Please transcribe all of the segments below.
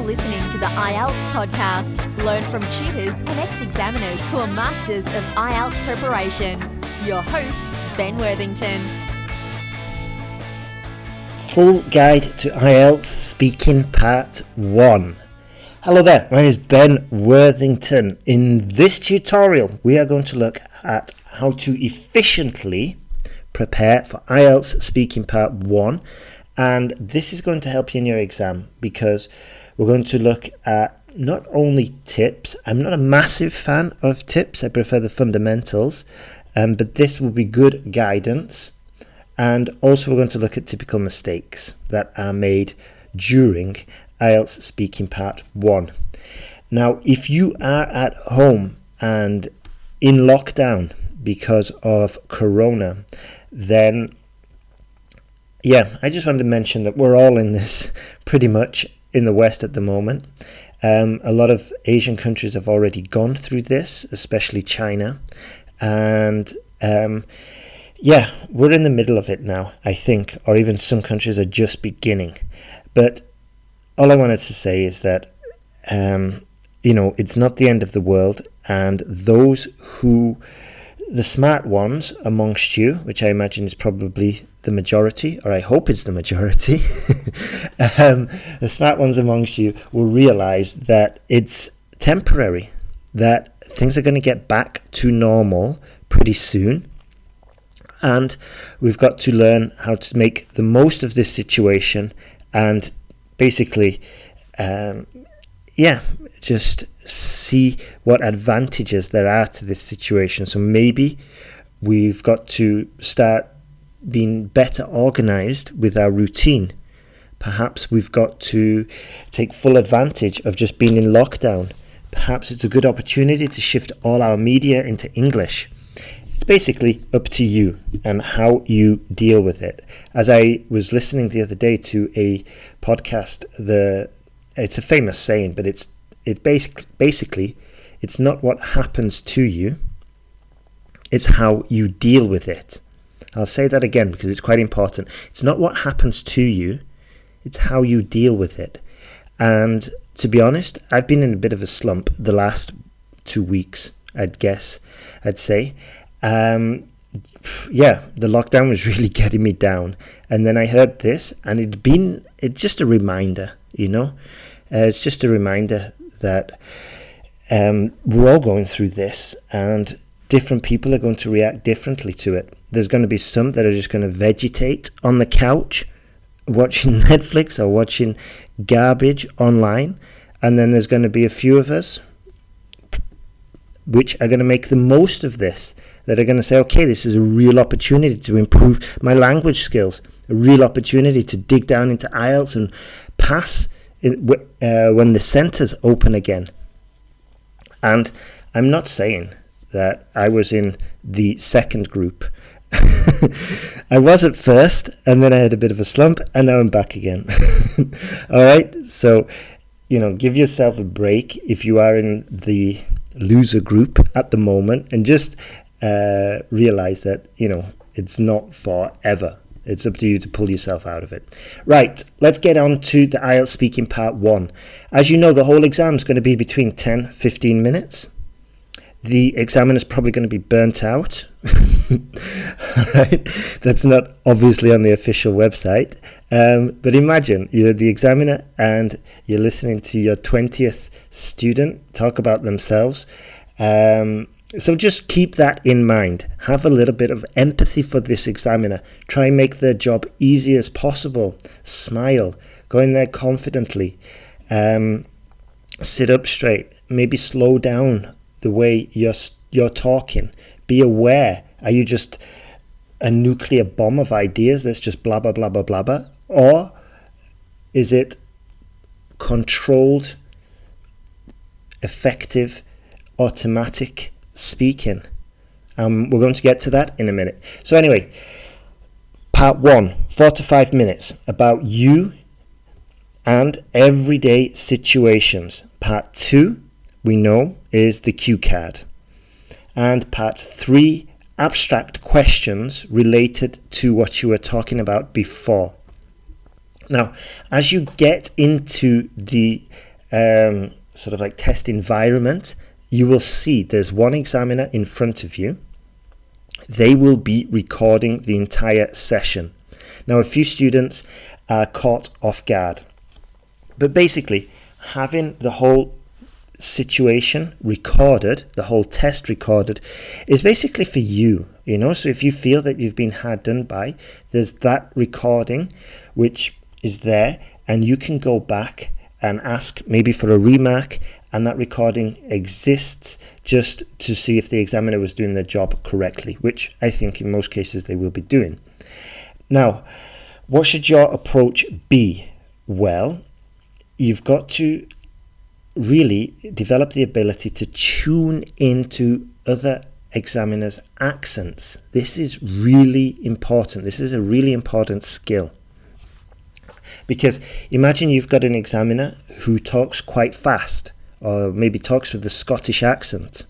listening to the IELTS podcast. Learn from tutors and ex-examiners who are masters of IELTS preparation. Your host, Ben Worthington. Full Guide to IELTS Speaking Part 1. Hello there, my name is Ben Worthington. In this tutorial, we are going to look at how to efficiently prepare for IELTS Speaking Part 1. And this is going to help you in your exam because we're going to look at not only tips. I'm not a massive fan of tips. I prefer the fundamentals. But this will be good guidance. And also we're going to look at typical mistakes that are made during IELTS Speaking Part 1. Now, if you are at home and in lockdown because of Corona, then I just wanted to mention that we're all in this pretty much in the West at the moment. A lot of Asian countries have already gone through this, especially China. And we're in the middle of it now, I think, or even some countries are just beginning. But all I wanted to say is that, it's not the end of the world. And those the smart ones amongst you, which I imagine is probably the majority, or I hope it's the majority, the smart ones amongst you will realize that it's temporary, that things are going to get back to normal pretty soon. And we've got to learn how to make the most of this situation and basically, just see what advantages there are to this situation. So maybe we've got to start being better organized with our routine. Perhaps we've got to take full advantage of just being in lockdown. Perhaps it's a good opportunity to shift all our media into English. It's basically up to you and how you deal with it. As I was listening the other day to a podcast, it's a famous saying, but it's basically it's not what happens to you, it's how you deal with it. I'll say that again because it's quite important. It's not what happens to you, it's how you deal with it. And to be honest, I've been in a bit of a slump the last 2 weeks, I'd say. The lockdown was really getting me down. And then I heard this and it's just a reminder, it's just a reminder that we're all going through this and different people are going to react differently to it. There's going to be some that are just going to vegetate on the couch watching Netflix or watching garbage online. And then there's going to be a few of us which are going to make the most of this, that are going to say, okay, this is a real opportunity to improve my language skills, a real opportunity to dig down into IELTS and pass when the centres open again. And I'm not saying that I was in the second group. I was at first, and then I had a bit of a slump, and now I'm back again. All right, so give yourself a break if you are in the loser group at the moment, and just realize that it's not forever. It's up to you to pull yourself out of it. Right, let's get on to the IELTS Speaking Part 1. As you know, the whole exam is going to be between 10-15 minutes. The examiner's probably going to be burnt out. All right, that's not obviously on the official website. But imagine you're the examiner and you're listening to your 20th student talk about themselves. So just keep that in mind. Have a little bit of empathy for this examiner. Try and make their job easy as possible. Smile. Go in there confidently. Sit up straight. Maybe slow down the way you're talking. Be aware. Are you just a nuclear bomb of ideas that's just blah, blah, blah, blah, blah, blah? Or is it controlled, effective, automatic speaking? We're going to get to that in a minute. So anyway, part 1, 4 to 5 minutes about you and everyday situations. Part 2, we know, is the cue card. And part 3, abstract questions related to what you were talking about before. Now, as you get into the sort of like test environment, you will see there's one examiner in front of you. They will be recording the entire session. Now, a few students are caught off guard, but basically having the whole situation recorded, the whole test recorded, is basically for you, so if you feel that you've been hard done by, there's that recording which is there, and you can go back and ask maybe for a remark, and that recording exists just to see if the examiner was doing their job correctly, which I think in most cases they will be doing. Now, what should your approach be? Well, you've got to really develop the ability to tune into other examiners' accents. This is really important. This is a really important skill. Because imagine you've got an examiner who talks quite fast, or maybe talks with a Scottish accent.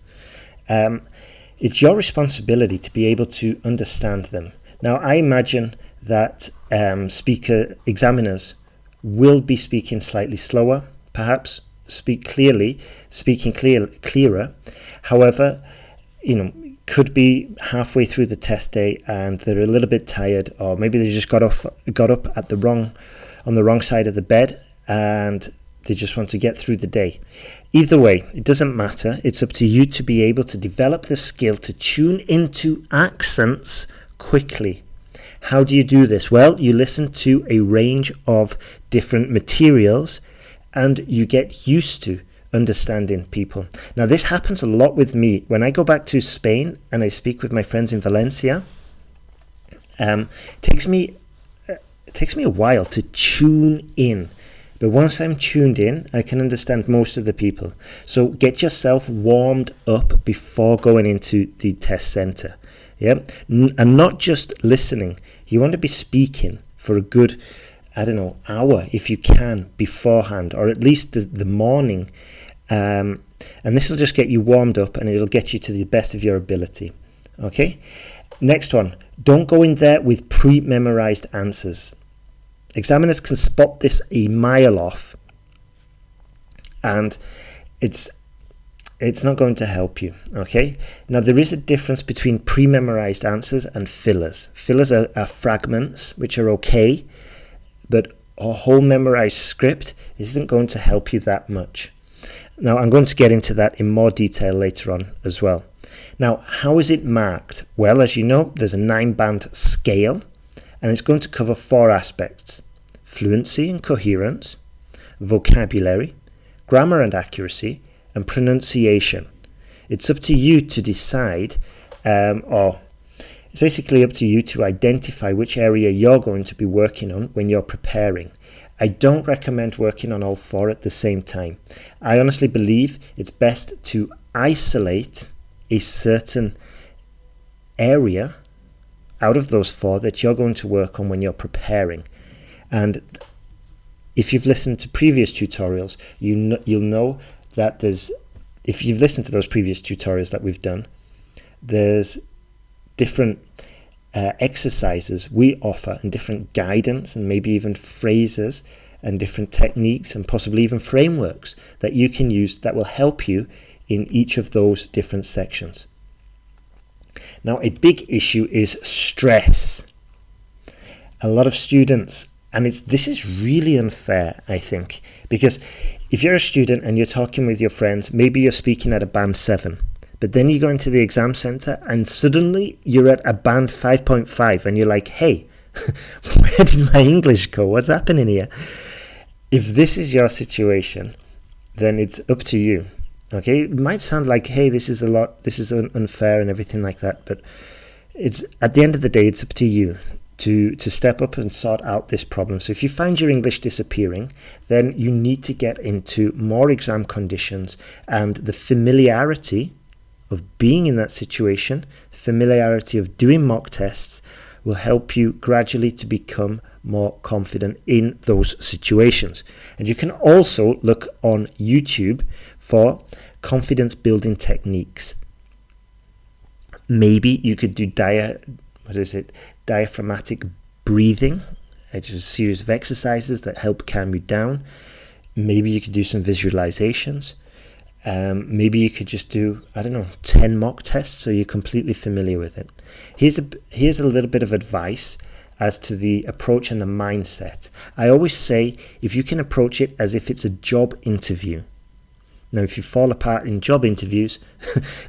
It's your responsibility to be able to understand them. Now, I imagine that examiners will be speaking slightly slower, perhaps speaking clearer. However, could be halfway through the test day and they're a little bit tired, or maybe they just got up on the wrong side of the bed and they just want to get through the day. Either way, it doesn't matter. It's up to you to be able to develop the skill to tune into accents quickly. How do you do this? Well, you listen to a range of different materials and you get used to understanding people. Now, this happens a lot with me. When I go back to Spain and I speak with my friends in Valencia, it takes me a while to tune in. But once I'm tuned in, I can understand most of the people. So get yourself warmed up before going into the test center. Yeah, and not just listening. You want to be speaking for a good, hour if you can beforehand, or at least the morning. And this will just get you warmed up and it'll get you to the best of your ability. Okay? Next one. Don't go in there with pre-memorized answers. Examiners can spot this a mile off, and it's not going to help you. Okay? Now, there is a difference between pre-memorized answers and fillers. Fillers are fragments, which are okay, but a whole memorized script isn't going to help you that much. Now, I'm going to get into that in more detail later on as well. Now, how is it marked? Well, as you know, there's a 9-band scale, and it's going to cover 4 aspects: fluency and coherence, vocabulary, grammar and accuracy, and pronunciation. It's up to you to decide, or it's basically up to you to identify which area you're going to be working on when you're preparing. I don't recommend working on all 4 at the same time. I honestly believe it's best to isolate a certain area out of those 4 that you're going to work on when you're preparing. And if you've listened to previous tutorials, you'll know that if you've listened to those previous tutorials that we've done, there's different exercises we offer and different guidance and maybe even phrases and different techniques and possibly even frameworks that you can use that will help you in each of those different sections. Now, a big issue is stress. A lot of students, and this is really unfair, I think, because if you're a student and you're talking with your friends, maybe you're speaking at a band 7, but then you go into the exam center and suddenly you're at a band 5.5 and you're like, hey, where did my English go? What's happening here? If this is your situation, then it's up to you. Okay, it might sound like, hey, this is unfair and everything like that, but it's at the end of the day, it's up to you to step up and sort out this problem. So if you find your English disappearing, then you need to get into more exam conditions, and the familiarity of being in that situation, familiarity of doing mock tests will help you gradually to become more confident in those situations. And you can also look on YouTube for confidence building techniques. Maybe you could do diaphragmatic breathing, which is a series of exercises that help calm you down. maybe you could do some visualizations. Maybe you could just do, 10 mock tests so you're completely familiar with it. Here's a little bit of advice as to the approach and the mindset. I always say, if you can approach it as if it's a job interview. Now, if you fall apart in job interviews,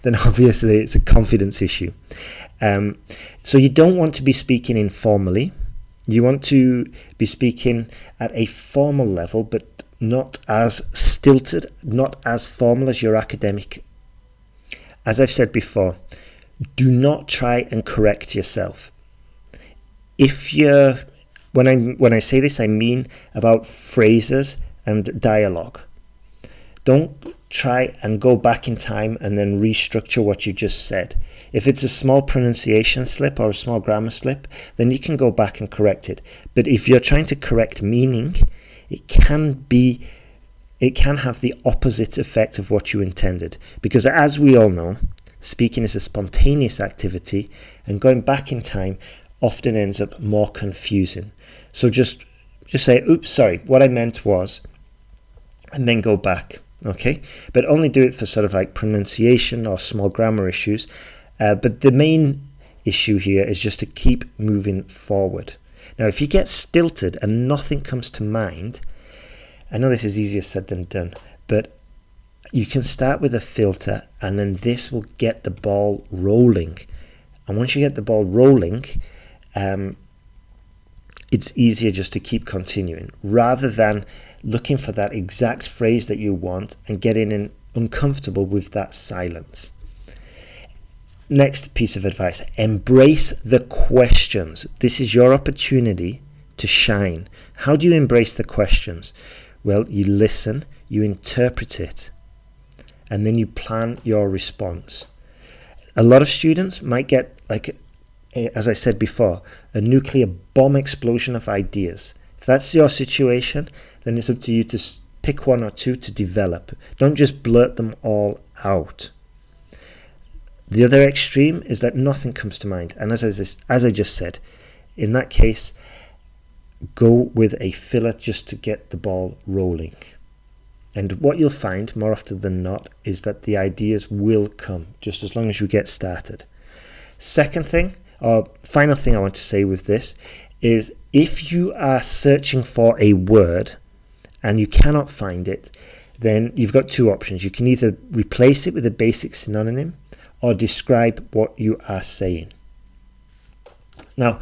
then obviously it's a confidence issue. So you don't want to be speaking informally. You want to be speaking at a formal level, but not as stilted, not as formal as your academic. As I've said before, do not try and correct yourself. When I say this, I mean about phrases and dialogue. Don't try and go back in time and then restructure what you just said. If it's a small pronunciation slip or a small grammar slip, then you can go back and correct it. But if you're trying to correct meaning, it can have the opposite effect of what you intended. Because as we all know, speaking is a spontaneous activity, and going back in time often ends up more confusing. So just say, oops, sorry, what I meant was, and then go back. Okay, but only do it for sort of like pronunciation or small grammar issues. But the main issue here is just to keep moving forward. Now, if you get stilted and nothing comes to mind, I know this is easier said than done, but you can start with a filter, and then this will get the ball rolling. And once you get the ball rolling, it's easier just to keep continuing rather than looking for that exact phrase that you want and getting uncomfortable with that silence. Next piece of advice, embrace the questions. This is your opportunity to shine. How do you embrace the questions? Well, you listen, you interpret it, and then you plan your response. A lot of students might get, like, as I said before, a nuclear bomb explosion of ideas. If that's your situation, then it's up to you to pick one or two to develop. Don't just blurt them all out. The other extreme is that nothing comes to mind. And as I just said, in that case, go with a filler just to get the ball rolling. And what you'll find more often than not is that the ideas will come just as long as you get started. Second thing, or final thing I want to say with this is, if you are searching for a word and you cannot find it, then you've got two options. You can either replace it with a basic synonym or describe what you are saying. Now,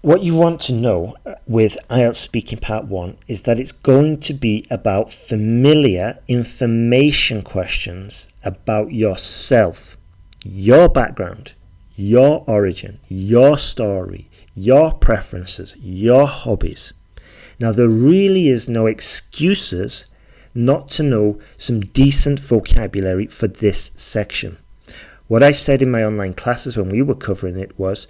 what you want to know with IELTS Speaking Part 1 is that it's going to be about familiar information questions about yourself, your background, your origin, your story, your preferences, your hobbies. Now, there really is no excuses not to know some decent vocabulary for this section. What I said in my online classes when we were covering it was,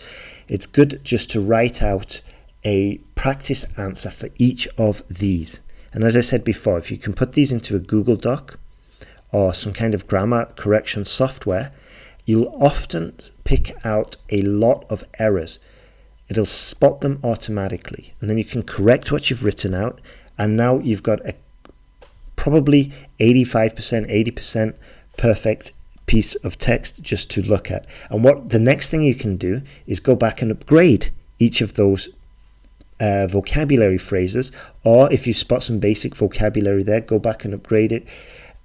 it's good just to write out a practice answer for each of these. And as I said before, if you can put these into a Google Doc or some kind of grammar correction software, you'll often pick out a lot of errors. It'll spot them automatically, and then you can correct what you've written out, and now you've got a probably 85%, 80% perfect piece of text just to look at. And what the next thing you can do is go back and upgrade each of those vocabulary phrases, or if you spot some basic vocabulary there, go back and upgrade it,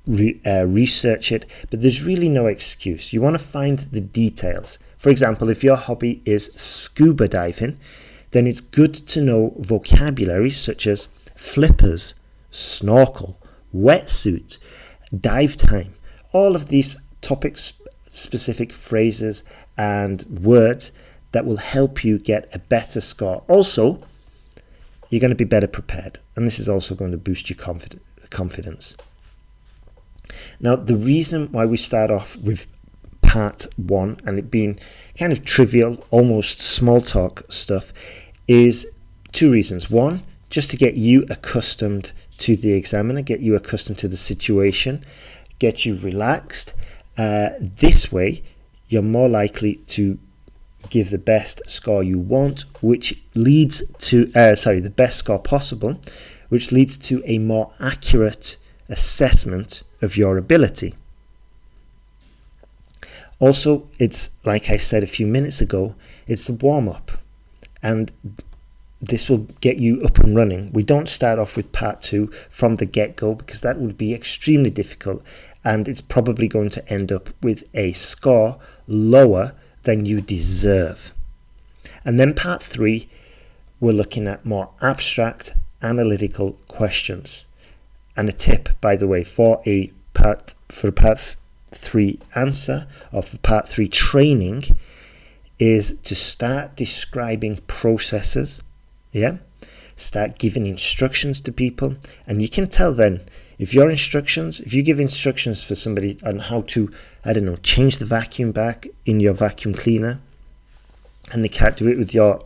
research it. But there's really no excuse. You want to find the details. For example, if your hobby is scuba diving, then it's good to know vocabulary such as flippers, snorkel, wetsuit, dive time. All of these topic-specific phrases and words that will help you get a better score. Also, you're going to be better prepared, and this is also going to boost your confidence. Now, the reason why we start off with part 1 and it being kind of trivial, almost small talk stuff, is two reasons. One, just to get you accustomed to the examiner, get you accustomed to the situation, get you relaxed. This way, you're more likely to give the best score you want, which leads to, the best score possible, which leads to a more accurate assessment of your ability. Also, it's like I said a few minutes ago, it's the warm-up, and this will get you up and running. We don't start off with part 2 from the get-go because that would be extremely difficult, and it's probably going to end up with a score lower than you deserve. And then part 3, we're looking at more abstract analytical questions. And a tip, by the way, for part 3 answer, or for part 3 training, is to start describing processes. Start giving instructions to people, and you can tell then if you give instructions for somebody on how to, change the vacuum back in your vacuum cleaner, and they can't do it with your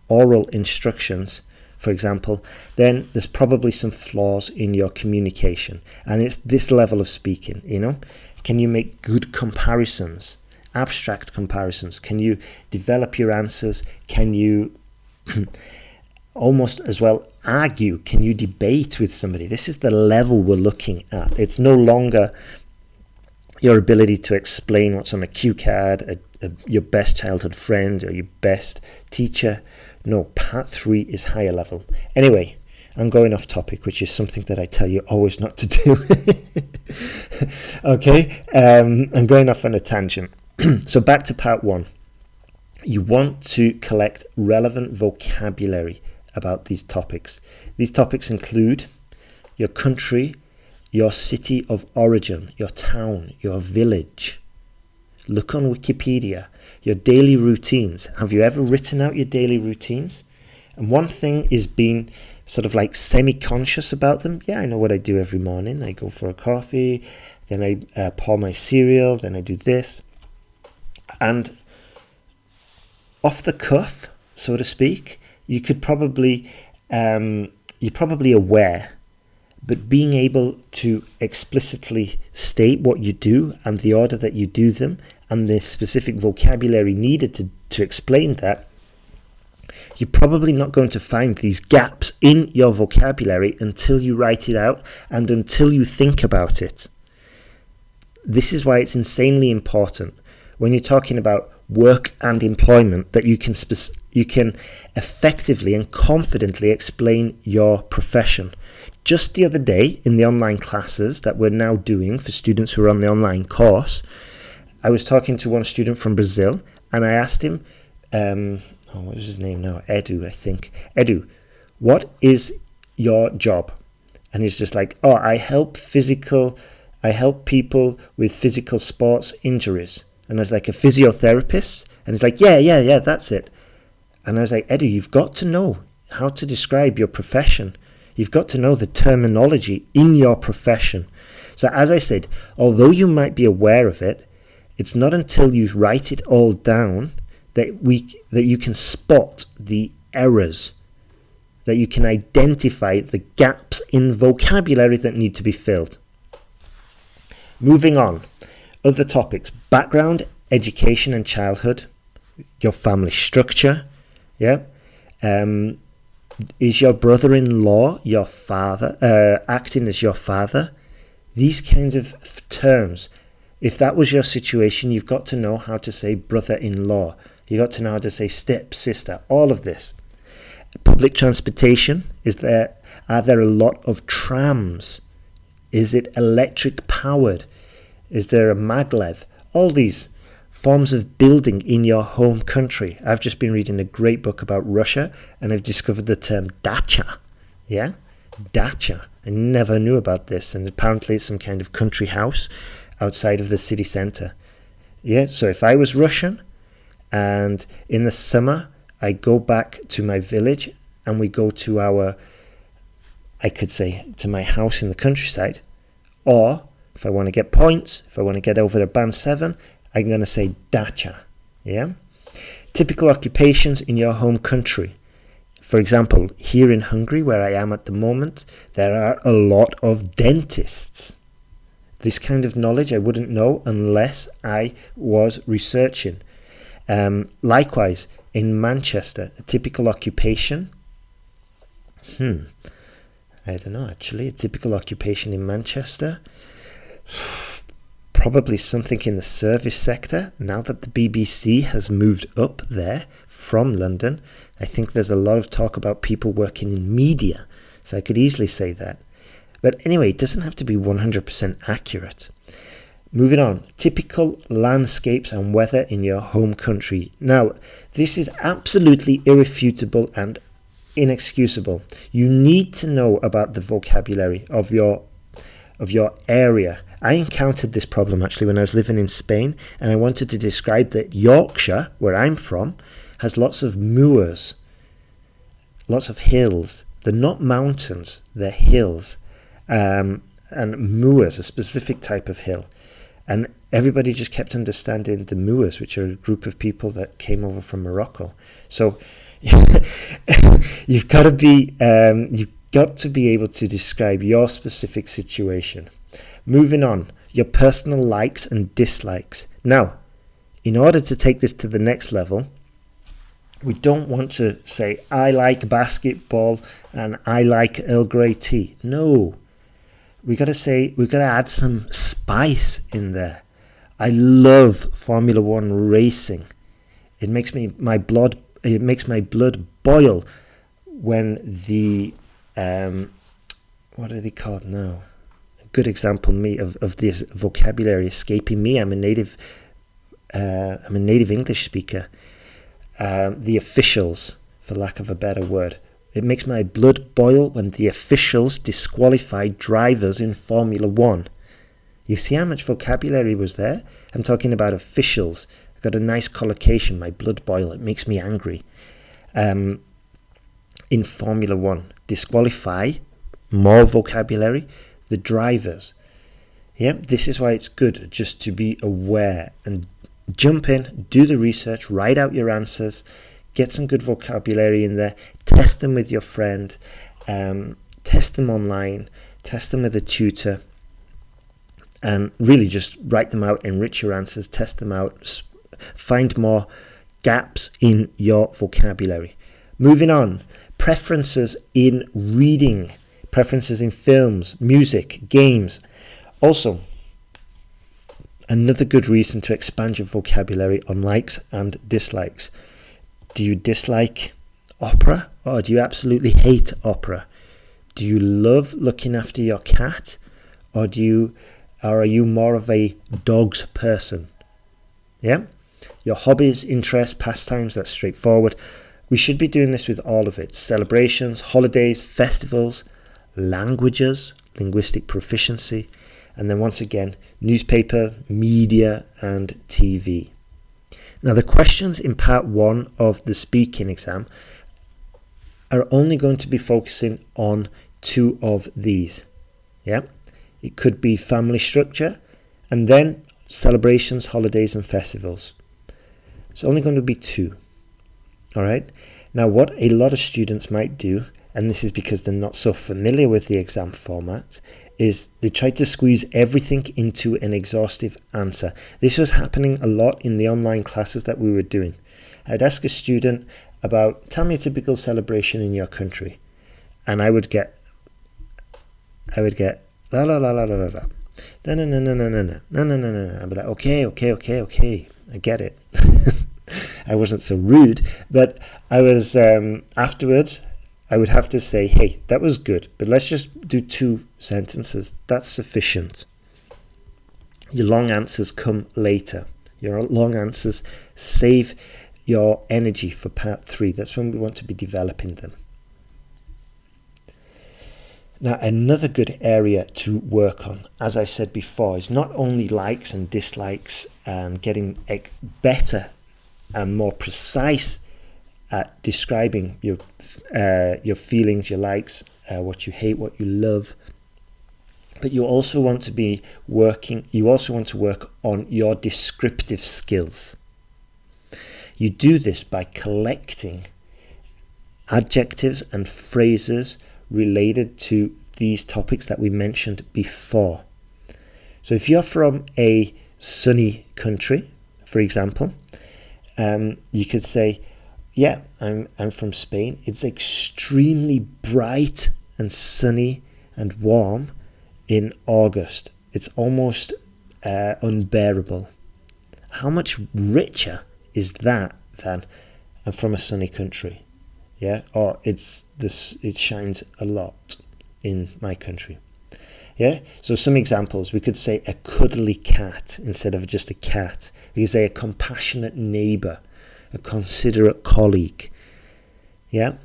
oral instructions, for example, then there's probably some flaws in your communication. And it's this level of speaking, Can you make good comparisons, abstract comparisons? Can you develop your answers? Can you almost as well argue? Can you debate with somebody? This is the level we're looking at. It's no longer your ability to explain what's on a cue card, your best childhood friend or your best teacher. No, part 3 is higher level. Anyway, I'm going off topic, which is something that I tell you always not to do. Okay, I'm going off on a tangent. So back to part 1. You want to collect relevant vocabulary about these topics. These topics include your country, your city of origin, your town, your village. Look on Wikipedia. Your daily routines. Have you ever written out your daily routines? And one thing is being sort of like semi-conscious about them. Yeah, I know what I do every morning. I go for a coffee, then I pour my cereal, then I do this. And off the cuff, so to speak, you could probably, you're probably aware, but being able to explicitly state what you do and the order that you do them and the specific vocabulary needed to explain that, you're probably not going to find these gaps in your vocabulary until you write it out and until you think about it. This is why it's insanely important when you're talking about work and employment that you can effectively and confidently explain your profession. Just the other day in the online classes that we're now doing for students who are on the online course, I was talking to one student from Brazil and I asked him, what is his name now? Edu, I think. Edu, what is your job? And he's just like, I help people with physical sports injuries. And I was like, a physiotherapist? And he's like, yeah, that's it. And I was like, Edu, you've got to know how to describe your profession. You've got to know the terminology in your profession. So as I said, although you might be aware of it, it's not until you write it all down that you can spot the errors, that you can identify the gaps in vocabulary that need to be filled. Moving on, other topics: background, education and childhood, your family structure, is your brother-in-law your father, acting as your father? These kinds of terms. If that was your situation, you've got to know how to say brother-in-law. You've got to know how to say step-sister, all of this. Public transportation, are there a lot of trams? Is it electric powered? Is there a maglev? All these forms of building in your home country. I've just been reading a great book about Russia and I've discovered the term dacha. Yeah? Dacha. I never knew about this, and apparently it's some kind of country house outside of the city centre. Yeah, so if I was Russian and in the summer I go back to my village and we go to to my house in the countryside, or if I want to get points, if I want to get over to band 7, I'm going to say dacha. Yeah. Typical occupations in your home country. For example, here in Hungary, where I am at the moment, there are a lot of dentists. This kind of knowledge I wouldn't know unless I was researching. Likewise, in Manchester, a typical occupation. I don't know, actually. A typical occupation in Manchester. Probably something in the service sector. Now that the BBC has moved up there from London, I think there's a lot of talk about people working in media. So I could easily say that. But anyway, it doesn't have to be 100% accurate. Moving on, typical landscapes and weather in your home country. Now, this is absolutely irrefutable and inexcusable. You need to know about the vocabulary of your area. I encountered this problem actually when I was living in Spain, and I wanted to describe that Yorkshire, where I'm from, has lots of moors, lots of hills. They're not mountains, they're hills. And moors, a specific type of hill. And everybody just kept understanding the MUOS, which are a group of people that came over from Morocco. So you've got to be able to describe your specific situation. Moving on, your personal likes and dislikes. Now, in order to take this to the next level, we don't want to say, I like basketball and I like Earl Grey tea. No. We've got to add some spice in there. I love Formula One racing. It makes my blood boil when the what are they called now? A good example of this vocabulary escaping me. I'm a native English speaker. The officials, for lack of a better word. It makes my blood boil when the officials disqualify drivers in Formula One. You see how much vocabulary was there? I'm talking about officials. I've got a nice collocation, my blood boil. It makes me angry. In Formula One, disqualify, more vocabulary, the drivers. Yeah, this is why it's good just to be aware and jump in, do the research, write out your answers, get some good vocabulary in there, test them with your friend, test them online, test them with a tutor, and really just write them out, enrich your answers, test them out, find more gaps in your vocabulary. Moving on, preferences in reading, preferences in films, music, games. Also, another good reason to expand your vocabulary on likes and dislikes. Do you dislike opera, or do you absolutely hate opera? Do you love looking after your cat, or are you more of a dogs person? Yeah? Your hobbies, interests, pastimes, that's straightforward. We should be doing this with all of it. Celebrations, holidays, festivals, languages, linguistic proficiency, and then once again, newspaper, media, and TV. Now, the questions in part 1 of the speaking exam are only going to be focusing on 2 of these. Yeah, it could be family structure, and then celebrations, holidays, and festivals. It's only going to be 2. All right. Now, what a lot of students might do, and this is because they're not so familiar with the exam format, is they try to squeeze everything into an exhaustive answer. This was happening a lot in the online classes that we were doing. I'd ask a student about, tell me a typical celebration in your country. And I would get, la la la la la la la. No, no, no, no, no, no, no, no, no, no, no. I'd be like, okay, I get it. I wasn't so rude, but I was, afterwards, I would have to say, hey, that was good, but let's just do 2 sentences. That's sufficient. Your long answers come later. Your long answers save your energy for part 3. That's when we want to be developing them. Now, another good area to work on, as I said before, is not only likes and dislikes and getting better and more precise at describing your feelings, your likes, what you hate, what you love. But you also want to work on your descriptive skills. You do this by collecting adjectives and phrases related to these topics that we mentioned before. So if you're from a sunny country, for example, you could say, yeah, I'm from Spain. It's extremely bright and sunny and warm in August. It's almost unbearable. How much richer is that than I'm from a sunny country? Yeah, or it shines a lot in my country. Yeah, so some examples, we could say a cuddly cat instead of just a cat. We could say a compassionate neighbour, a considerate colleague. Yeah,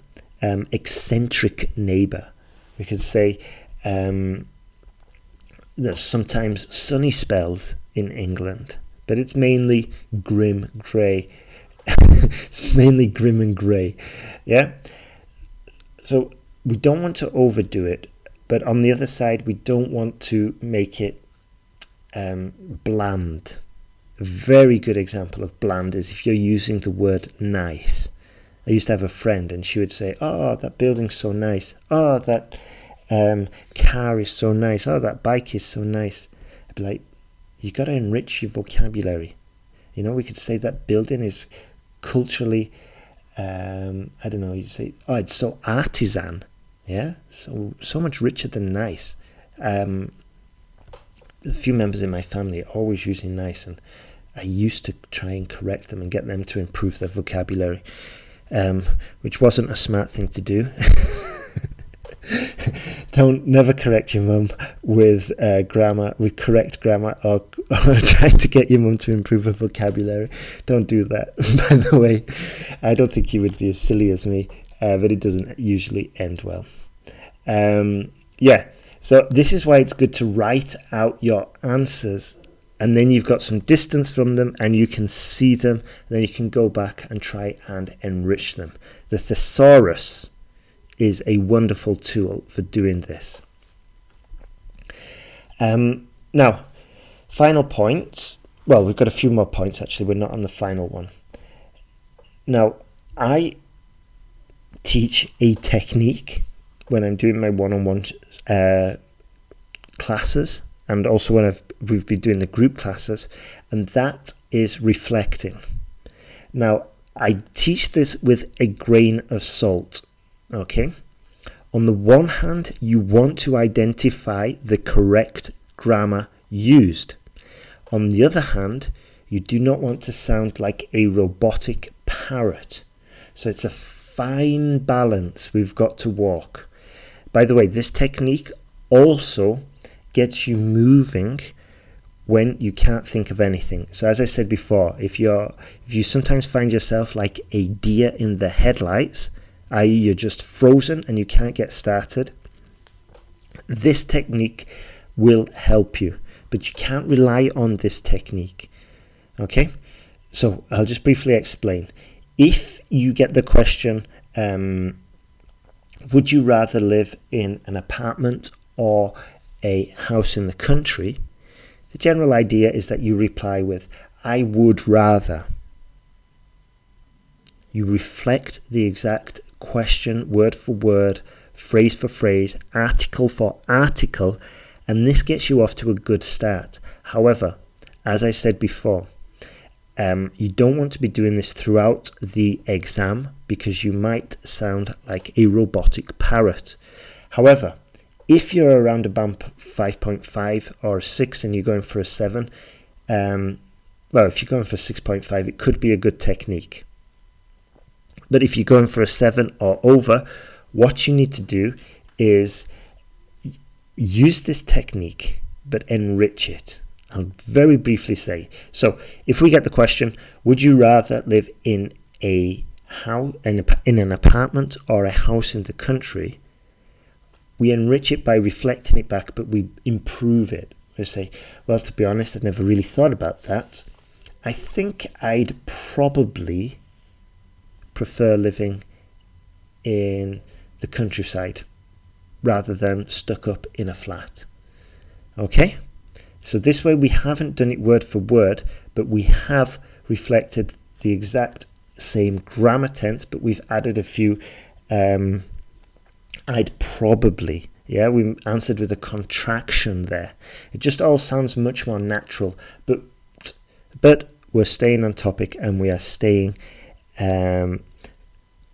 eccentric neighbour. We could say there's sometimes sunny spells in England, but it's mainly grim grey. It's mainly grim and grey. Yeah, so we don't want to overdo it, but on the other side, we don't want to make it bland. A very good example of bland is if you're using the word nice. I used to have a friend and she would say, "Oh, that building's so nice. Oh, that car is so nice. Oh, that bike is so nice." I'd be like, you got to enrich your vocabulary. You know, we could say that building is culturally, I don't know, you say, "Oh, it's so artisan." Yeah, so much richer than nice. A few members in my family are always using nice, and I used to try and correct them and get them to improve their vocabulary, which wasn't a smart thing to do. Never correct your mum with correct grammar, or trying to get your mum to improve her vocabulary. Don't do that. By the way, I don't think you would be as silly as me, but it doesn't usually end well. So this is why it's good to write out your answers, and then you've got some distance from them and you can see them, and then you can go back and try and enrich them. The thesaurus is a wonderful tool for doing this. Now, final points. Well, we've got a few more points actually. We're not on the final one. Now, I teach a technique when I'm doing my one-on-one classes, and also when we've been doing the group classes, and that is reflecting. Now, I teach this with a grain of salt. Okay. On the one hand, you want to identify the correct grammar used. On the other hand, you do not want to sound like a robotic parrot. So it's a fine balance we've got to walk. By the way, this technique also gets you moving when you can't think of anything. So as I said before, if you sometimes find yourself like a deer in the headlights, i.e. you're just frozen and you can't get started, this technique will help you, but you can't rely on this technique. Okay, so I'll just briefly explain. If you get the question, would you rather live in an apartment or a house in the country, the general idea is that you reply with, "I would rather." You reflect the exact question word for word, phrase for phrase, article for article, and this gets you off to a good start. However, as I said before, you don't want to be doing this throughout the exam because you might sound like a robotic parrot. However, if you're around a bump 5.5 or 6 and you're going for a 7, if you're going for 6.5, it could be a good technique. But if you're going for a 7 or over, what you need to do is use this technique, but enrich it. I'll very briefly say. So if we get the question, would you rather live in a house, in an apartment or a house in the country? We enrich it by reflecting it back, but we improve it. We say, well, to be honest, I'd never really thought about that. I think I'd probably prefer living in the countryside rather than stuck up in a flat. Okay? So this way we haven't done it word for word, but we have reflected the exact same grammar tense, but we've added a few I'd probably. Yeah, we answered with a contraction there. It just all sounds much more natural, but we're staying on topic and we are staying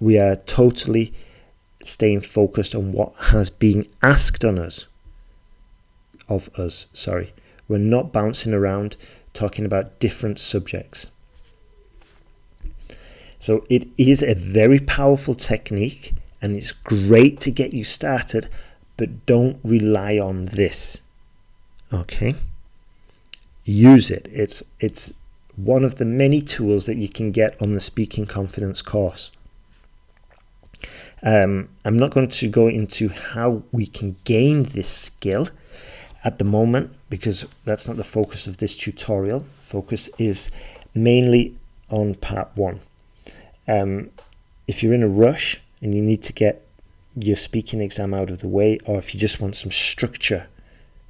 we are totally staying focused on what has been asked of us. We're not bouncing around talking about different subjects. So it is a very powerful technique, and it's great to get you started, but don't rely on this. Okay? Use it. It's one of the many tools that you can get on the Speaking Confidence course. I'm not going to go into how we can gain this skill at the moment, because that's not the focus of this tutorial. Focus is mainly on part 1. If you're in a rush and you need to get your speaking exam out of the way, or if you just want some structure,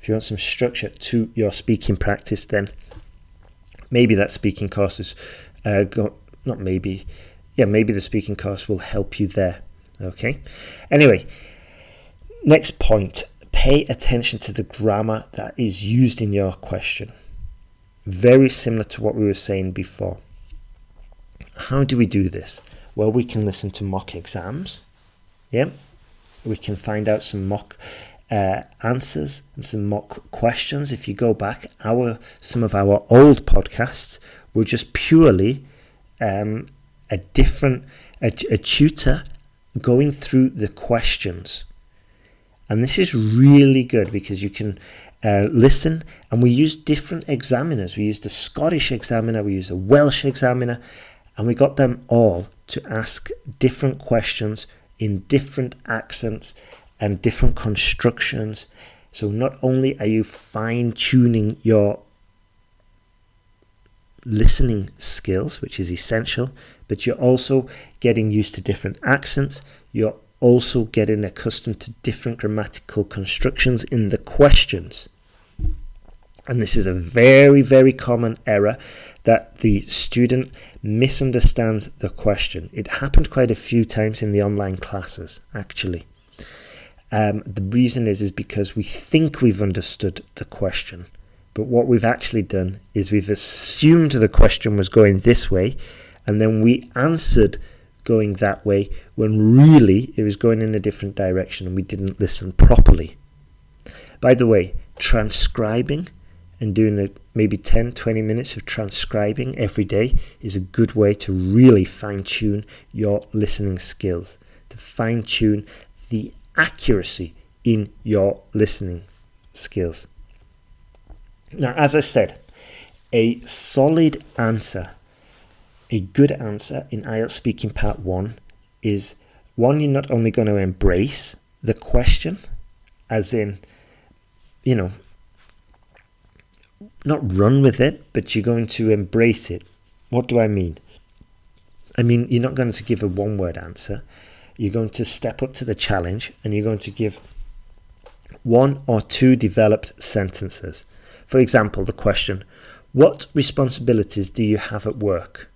to your speaking practice, then maybe that speaking course is maybe the speaking course will help you there. Okay. Anyway, next point, pay attention to the grammar that is used in your question. Very similar to what we were saying before. How do we do this? Well, we can listen to mock exams. Yeah. We can find out some mock answers and some mock questions. If you go back, some of our old podcasts were just purely a tutor going through the questions. And this is really good because you can listen, and we use different examiners. We used a Scottish examiner, we used a Welsh examiner, and we got them all to ask different questions in different accents and different constructions. So not only are you fine-tuning your listening skills, which is essential, but you're also getting used to different accents. You're also getting accustomed to different grammatical constructions in the questions. And this is a very, very common error, that the student misunderstands the question. It happened quite a few times in the online classes, actually. The reason is because we think we've understood the question, but what we've actually done is we've assumed the question was going this way, and then we answered going that way when really it was going in a different direction, and we didn't listen properly. By the way, transcribing and doing maybe 10-20 minutes of transcribing every day is a good way to really fine-tune your listening skills, to fine-tune the accuracy in your listening skills. Now, as I said, a solid answer, a good answer in IELTS Speaking Part 1 is one, you're not only going to embrace the question, as in, not run with it, but you're going to embrace it. What do I mean? I mean, you're not going to give a one-word answer. You're going to step up to the challenge, and you're going to give 1 or 2 developed sentences. For example, the question, what responsibilities do you have at work?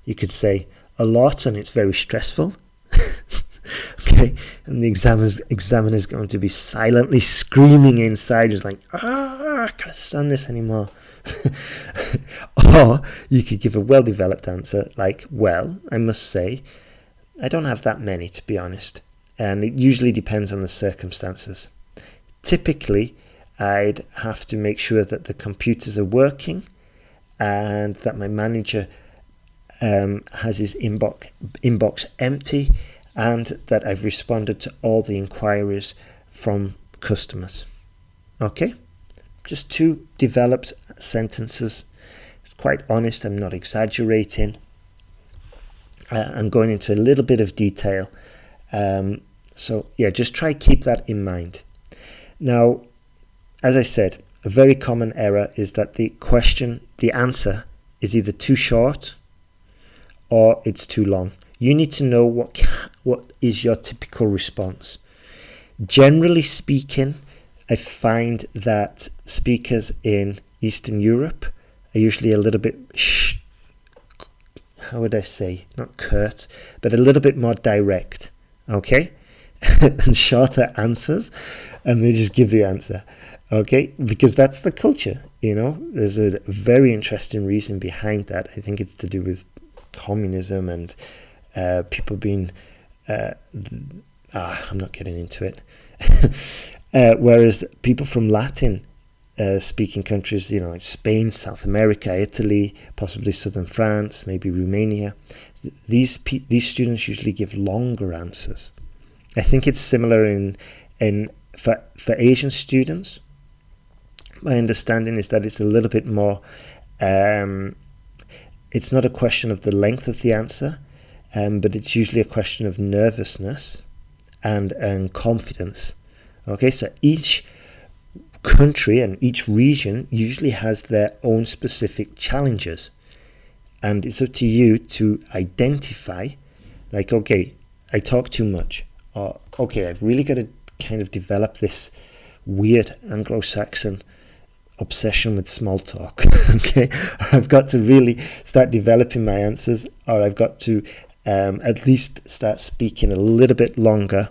You could say, a lot, and it's very stressful. Okay, and the examiner is going to be silently screaming inside, just like, I can't stand this anymore. Or you could give a well-developed answer like, well, I must say, I don't have that many, to be honest, and it usually depends on the circumstances. Typically, I'd have to make sure that the computers are working and that my manager has his inbox empty, and that I've responded to all the inquiries from customers. Okay? Just 2 developed sentences. Quite honest, I'm not exaggerating. I'm going into a little bit of detail. So just try keep that in mind. Now, as I said, a very common error is that the answer is either too short or it's too long. You need to know what is your typical response. Generally speaking, I find that speakers in Eastern Europe are usually a little bit, not curt, but a little bit more direct, okay? And shorter answers, and they just give the answer, okay? Because that's the culture, There's a very interesting reason behind that. I think it's to do with communism and people being I'm not getting into it. Whereas people from Latin speaking countries, like Spain, South America, Italy, possibly southern France, maybe Romania, these students usually give longer answers. I think it's similar for Asian students. My understanding is that it's a little bit more, it's not a question of the length of the answer, but it's usually a question of nervousness and confidence. Okay, so each country and each region usually has their own specific challenges, and it's up to you to identify, like, okay, I talk too much, or okay, I've really got to kind of develop this weird Anglo-Saxon obsession with small talk. Okay, I've got to really start developing my answers, or I've got to at least start speaking a little bit longer,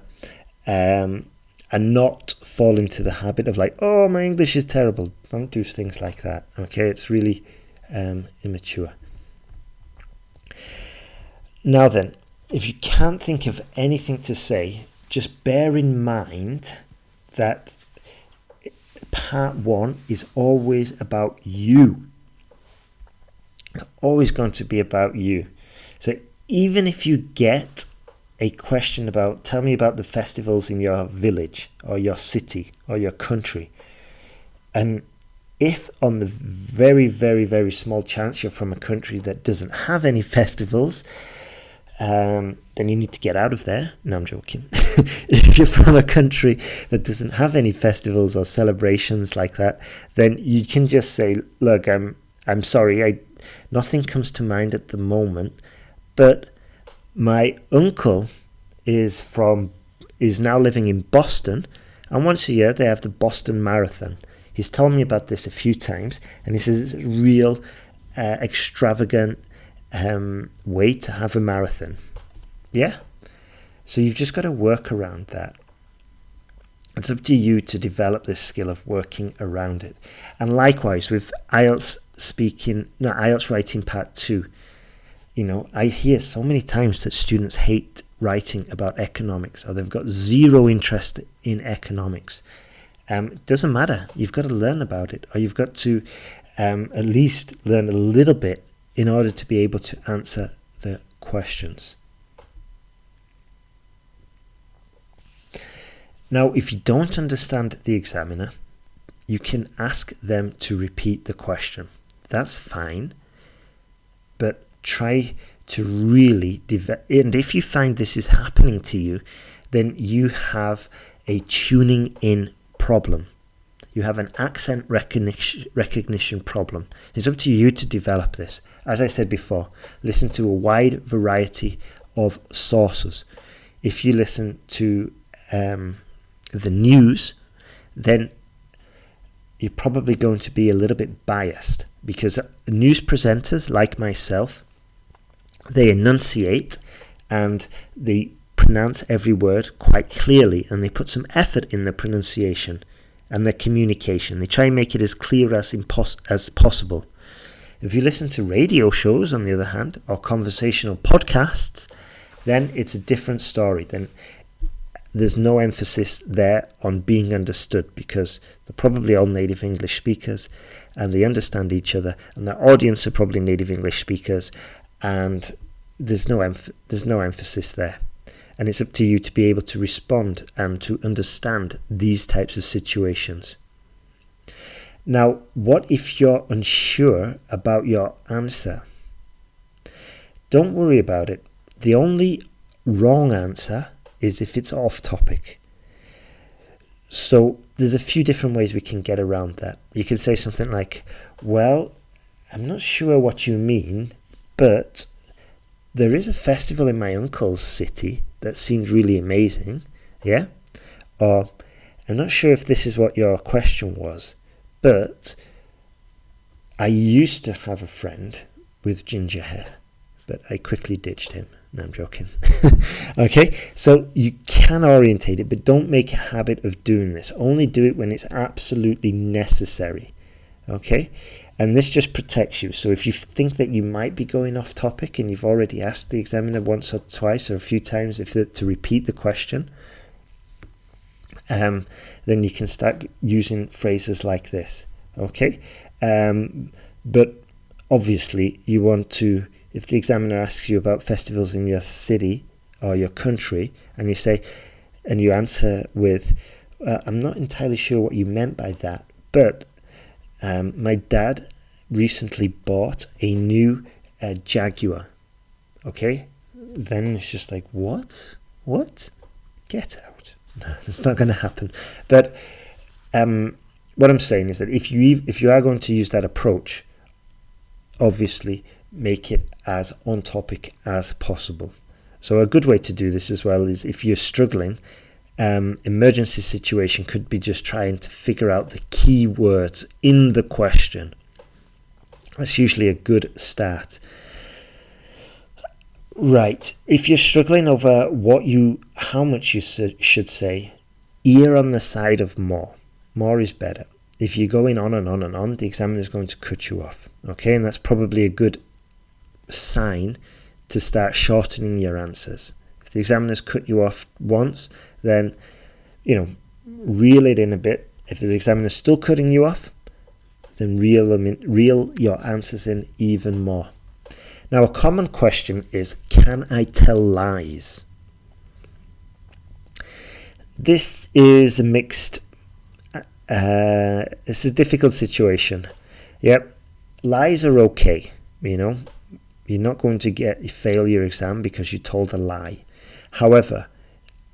and not fall into the habit of like, oh, my English is terrible. Don't do things like that. Okay, it's really immature. Now then, if you can't think of anything to say, just bear in mind that part 1 is always about you. It's always going to be about you. So even if you get a question about, tell me about the festivals in your village or your city or your country, and if on the very, very, very small chance you're from a country that doesn't have any festivals, then you need to get out of there. No, I'm joking. If you're from a country that doesn't have any festivals or celebrations like that, then you can just say, look, I'm sorry, nothing comes to mind at the moment, but my uncle is now living in Boston, and once a year they have the Boston Marathon. He's told me about this a few times, and he says it's a real extravagant way to have a marathon. Yeah? So you've just got to work around that. It's up to you to develop this skill of working around it. And likewise with IELTS writing part 2, I hear so many times that students hate writing about economics, or they've got zero interest in economics. It doesn't matter. You've got to learn about it, or you've got to at least learn a little bit in order to be able to answer the questions. Now, if you don't understand the examiner, you can ask them to repeat the question. That's fine, but try to really and if you find this is happening to you, then you have a tuning in problem. You have an accent recognition problem. It's up to you to develop this. As I said before, listen to a wide variety of sources. If you listen to the news, then you're probably going to be a little bit biased, because news presenters like myself, they enunciate and they pronounce every word quite clearly, and they put some effort in their pronunciation and their communication. They try and make it as clear as possible. If you listen to radio shows, on the other hand, or conversational podcasts, then it's a different story. Then there's no emphasis there on being understood, because they're probably all native English speakers and they understand each other, and their audience are probably native English speakers, and there's no emphasis there. And it's up to you to be able to respond and to understand these types of situations. Now, what if you're unsure about your answer? Don't worry about it. The only wrong answer is if it's off topic. So there's a few different ways we can get around that. You can say something like, well, I'm not sure what you mean, but there is a festival in my uncle's city that seems really amazing, yeah? Or, I'm not sure if this is what your question was, but I used to have a friend with ginger hair, but I quickly ditched him. No, I'm joking. Okay, so you can orientate it, but don't make a habit of doing this. Only do it when it's absolutely necessary. Okay, And this just protects you. So if you think that you might be going off topic and you've already asked the examiner once or twice or a few times to repeat the question, then you can start using phrases like this. Okay? But obviously you want to, if the examiner asks you about festivals in your city or your country, and you say, and you answer with, I'm not entirely sure what you meant by that, but my dad recently bought a new Jaguar. Okay? Then it's just like, what? Get out. No, it's not going to happen. But what I'm saying is that if you are going to use that approach, obviously make it as on topic as possible. So a good way to do this as well is if you're struggling, emergency situation could be just trying to figure out the key words in the question. That's usually a good start. Right, if you're struggling over how much you should say, err on the side of more. More is better. If you're going on and on and on, the examiner is going to cut you off. Okay, and that's probably a good sign to start shortening your answers. If the examiner's cut you off once, then, reel it in a bit. If the examiner's still cutting you off, then reel your answers in even more. Now, a common question is, can I tell lies? This is a mixed, it's a difficult situation. Yep, lies are okay, You're not going to fail your exam because you told a lie. However,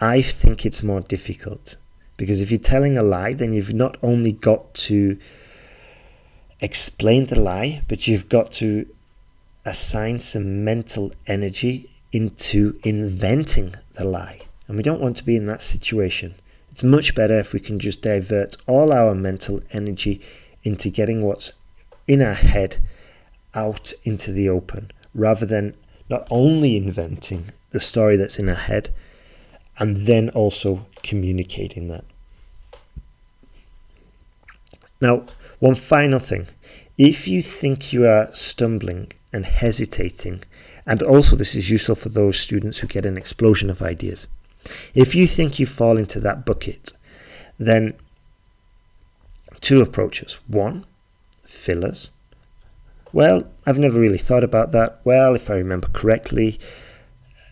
I think it's more difficult because if you're telling a lie, then you've not only got to explain the lie, but you've got to assign some mental energy into inventing the lie. And we don't want to be in that situation. It's much better if we can just divert all our mental energy into getting what's in our head out into the open, rather than not only inventing the story that's in our head and then also communicating that. Now, one final thing. If you think you are stumbling and hesitating, and also this is useful for those students who get an explosion of ideas, if you think you fall into that bucket, then two approaches. One, fillers. Well, I've never really thought about that. Well, if I remember correctly,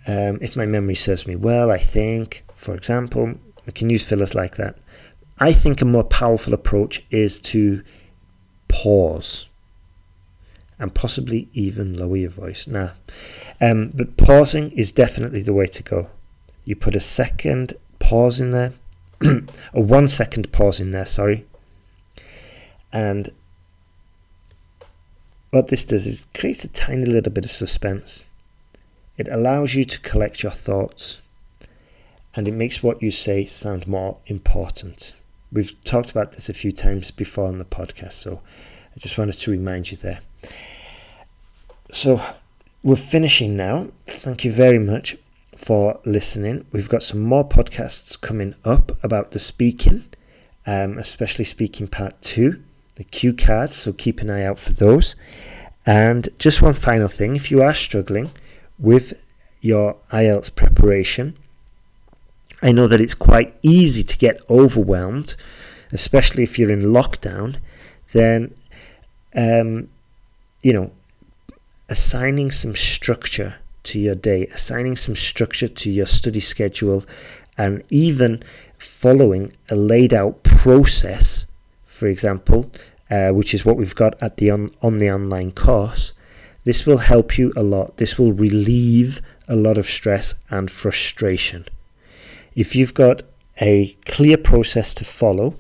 if my memory serves me well, I think, for example, we can use fillers like that. I think a more powerful approach is to pause and possibly even lower your voice. But pausing is definitely the way to go. You put a second pause in there, a 1 second pause in there, and what this does is creates a tiny little bit of suspense. It allows you to collect your thoughts, and it makes what you say sound more important. We've talked about this a few times before on the podcast, so I just wanted to remind you there. So we're finishing now. Thank you very much for listening. We've got some more podcasts coming up about the speaking, especially speaking part 2, the cue cards, so keep an eye out for those. And just one final thing, if you are struggling with your IELTS preparation, I know that it's quite easy to get overwhelmed, especially if you're in lockdown. Then, assigning some structure to your day, assigning some structure to your study schedule, and even following a laid out process, for example, which is what we've got at on the online course. This will help you a lot. This will relieve a lot of stress and frustration. If you've got a clear process to follow,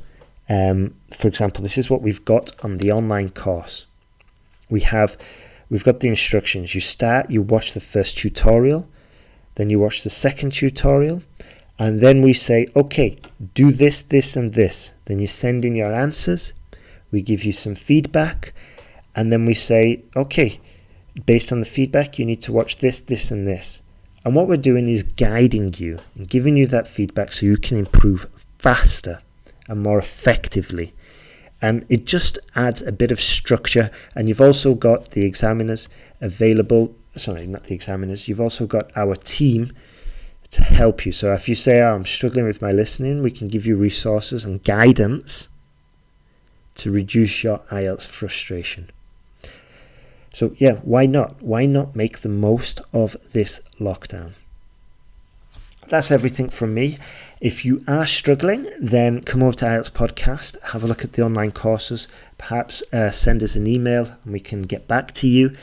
for example, this is what we've got on the online course. We've got the instructions. You watch the first tutorial, then you watch the second tutorial, and then we say, okay, do this, this, and this. Then you send in your answers. We give you some feedback, and then we say, okay, based on the feedback, you need to watch this, this, and this. And what we're doing is guiding you and giving you that feedback so you can improve faster and more effectively. And it just adds a bit of structure. And you've also got the examiners available. Sorry, not the examiners. You've also got our team to help you. So if you say, I'm struggling with my listening, we can give you resources and guidance to reduce your IELTS frustration. So yeah, why not? Why not make the most of this lockdown? That's everything from me. If you are struggling, then come over to IELTS Podcast, have a look at the online courses, perhaps send us an email and we can get back to you.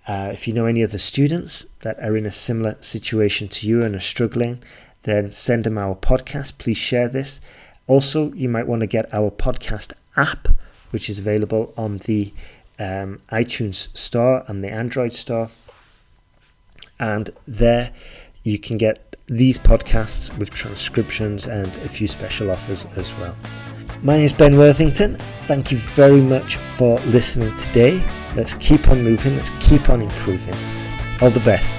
If you know any other students that are in a similar situation to you and are struggling, then send them our podcast. Please share this. Also, you might want to get our podcast app, which is available on the iTunes store and the Android store. And there you can get these podcasts with transcriptions and a few special offers as well. My name is Ben Worthington. Thank you very much for listening today. Let's keep on moving. Let's keep on improving. All the best.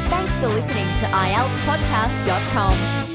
Thanks for listening to IELTSPodcast.com.